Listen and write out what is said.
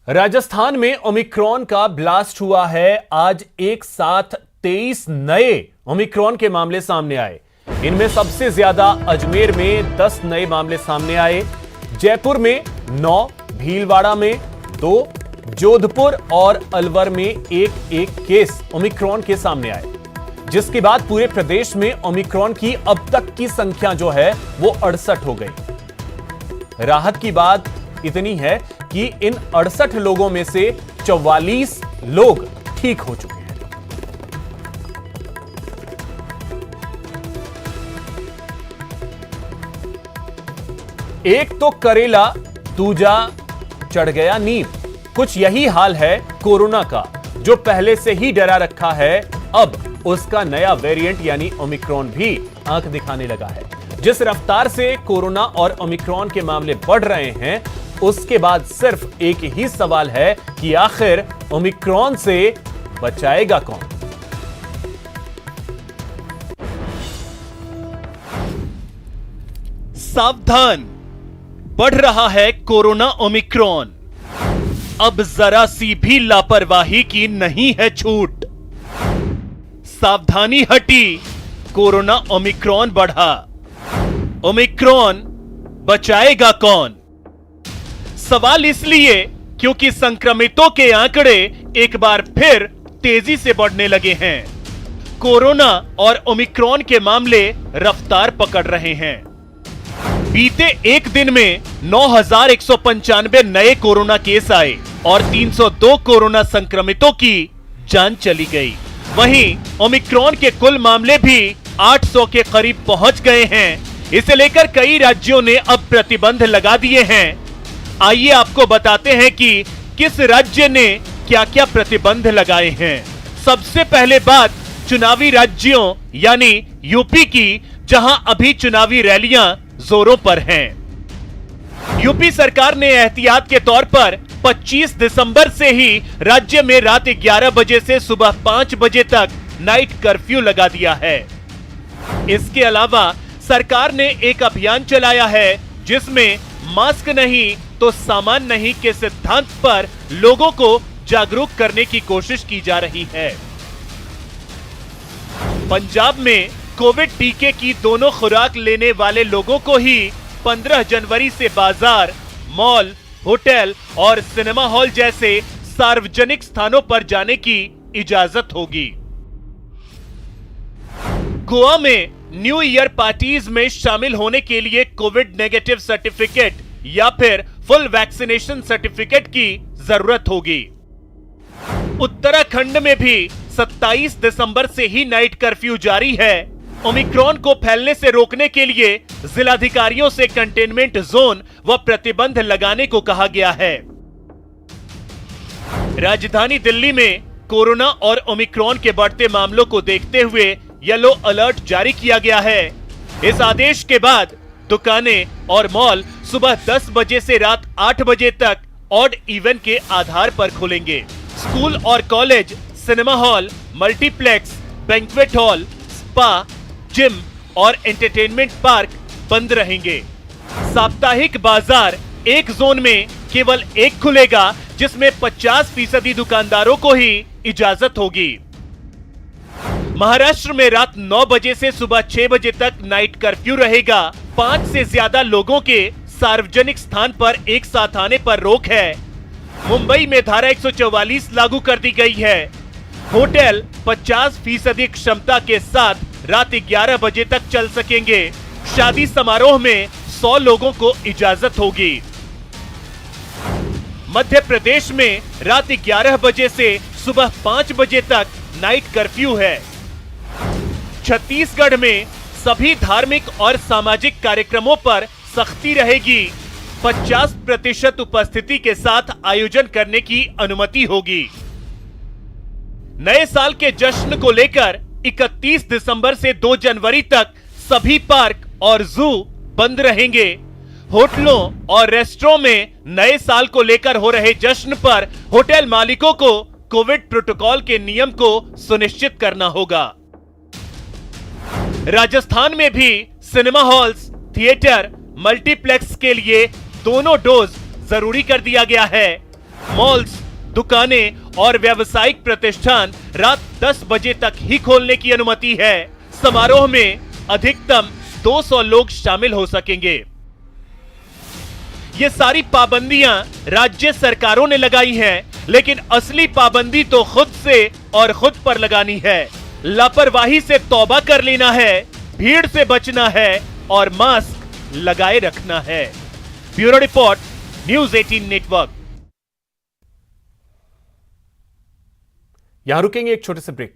राजस्थान में ओमिक्रॉन का ब्लास्ट हुआ है। आज एक साथ 23 नए ओमिक्रॉन के मामले सामने आए। इनमें सबसे ज्यादा अजमेर में 10 नए मामले सामने आए, जयपुर में 9, भीलवाड़ा में 2, जोधपुर और अलवर में एक केस ओमिक्रॉन के सामने आए, जिसके बाद पूरे प्रदेश में ओमिक्रॉन की अब तक की संख्या जो है वो 68 हो गई। राहत की बात इतनी है कि इन 68 लोगों में से 44 लोग ठीक हो चुके हैं। एक तो करेला, दूजा चढ़ गया नीम। कुछ यही हाल है कोरोना का, जो पहले से ही डरा रखा है। अब उसका नया वेरिएंट यानी ओमिक्रॉन भी आंख दिखाने लगा है। जिस रफ्तार से कोरोना और ओमिक्रॉन के मामले बढ़ रहे हैं, उसके बाद सिर्फ एक ही सवाल है कि आखिर ओमिक्रॉन से बचाएगा कौन। सावधान, बढ़ रहा है कोरोना ओमिक्रॉन। अब जरा सी भी लापरवाही की नहीं है छूट। सावधानी हटी, कोरोना ओमिक्रॉन बढ़ा। ओमिक्रॉन बचाएगा कौन? सवाल इसलिए क्योंकि संक्रमितों के आंकड़े एक बार फिर तेजी से बढ़ने लगे हैं। कोरोना और ओमिक्रॉन के मामले रफ्तार पकड़ रहे हैं। बीते एक दिन में 9,195 नए कोरोना केस आए और 302 कोरोना संक्रमितों की जान चली गई। वहीं ओमिक्रॉन के कुल मामले भी 800 के करीब पहुंच गए हैं। इसे लेकर कई राज्यों ने अब प्रतिबंध लगा दिए हैं। आइए आपको बताते हैं कि किस राज्य ने क्या क्या प्रतिबंध लगाए हैं। सबसे पहले बात चुनावी राज्यों यानी यूपी की, जहां अभी चुनावी रैलियां जोरों पर हैं। यूपी सरकार ने एहतियात के तौर पर 25 दिसंबर से ही राज्य में रात 11 बजे से सुबह 5 बजे तक नाइट कर्फ्यू लगा दिया है। इसके अलावा सरकार ने एक अभियान चलाया है जिसमें मास्क नहीं तो सामान नहीं के सिद्धांत पर लोगों को जागरूक करने की कोशिश की जा रही है। पंजाब में कोविड टीके की दोनों खुराक लेने वाले लोगों को ही 15 जनवरी से बाजार, मॉल, होटल और सिनेमा हॉल जैसे सार्वजनिक स्थानों पर जाने की इजाजत होगी। गोवा में न्यू ईयर पार्टीज में शामिल होने के लिए कोविड नेगेटिव सर्टिफिकेट या फिर फुल वैक्सीनेशन सर्टिफिकेट की जरूरत होगी। उत्तराखंड में भी 27 दिसंबर से ही नाइट कर्फ्यू जारी है। ओमिक्रॉन को फैलने से रोकने के लिए जिलाधिकारियों से कंटेनमेंट जोन व प्रतिबंध लगाने को कहा गया है। राजधानी दिल्ली में कोरोना और ओमिक्रॉन के बढ़ते मामलों को देखते हुए येलो अलर्ट जारी किया गया है। इस आदेश के बाद दुकानें और मॉल सुबह 10 बजे से रात 8 बजे तक ऑड इवन के आधार पर खुलेंगे। स्कूल और college, cinema hall, multiplex, banquet hall, spa, gym और एंटरटेनमेंट पार्क बंद रहेंगे। साप्ताहिक बाजार एक जोन में केवल एक खुलेगा, जिसमें 50% दुकानदारों को ही इजाजत होगी। महाराष्ट्र में रात 9 बजे से सुबह 6 बजे तक नाइट कर्फ्यू रहेगा। 5 से ज्यादा लोगों के सार्वजनिक स्थान पर एक साथ आने पर रोक है। मुंबई में धारा 144 लागू कर दी गई है। होटल 50% क्षमता के साथ रात 11 बजे तक चल सकेंगे। शादी समारोह में 100 लोगों को इजाजत होगी। मध्य प्रदेश में रात 11 बजे से सुबह 5 बजे तक नाइट कर्फ्यू है। छत्तीसगढ़ में सभी धार्मिक और सामाजिक कार्यक्रमों पर सख्ती रहेगी। 50% उपस्थिति के साथ आयोजन करने की अनुमति होगी। नए साल के जश्न को लेकर 31 दिसंबर से 2 जनवरी तक सभी पार्क और जू बंद रहेंगे। होटलों और रेस्टोरेंट में नए साल को लेकर हो रहे जश्न पर होटल मालिकों को कोविड प्रोटोकॉल के नियम को सुनिश्चित करना होगा। राजस्थान में भी सिनेमा हॉल्स, थिएटर, मल्टीप्लेक्स के लिए दोनों डोज जरूरी कर दिया गया है। मॉल्स, दुकानें और व्यावसायिक प्रतिष्ठान रात 10 बजे तक ही खोलने की अनुमति है। समारोह में अधिकतम 200 लोग शामिल हो सकेंगे। ये सारी पाबंदियां राज्य सरकारों ने लगाई हैं, लेकिन असली पाबंदी तो खुद से और खुद पर लगानी है। लापरवाही से तौबा कर लेना है, भीड़ से बचना है और मास्क लगाए रखना है। Bureau report, news 18 network. यहां रुकेंगे एक छोटे से ब्रेक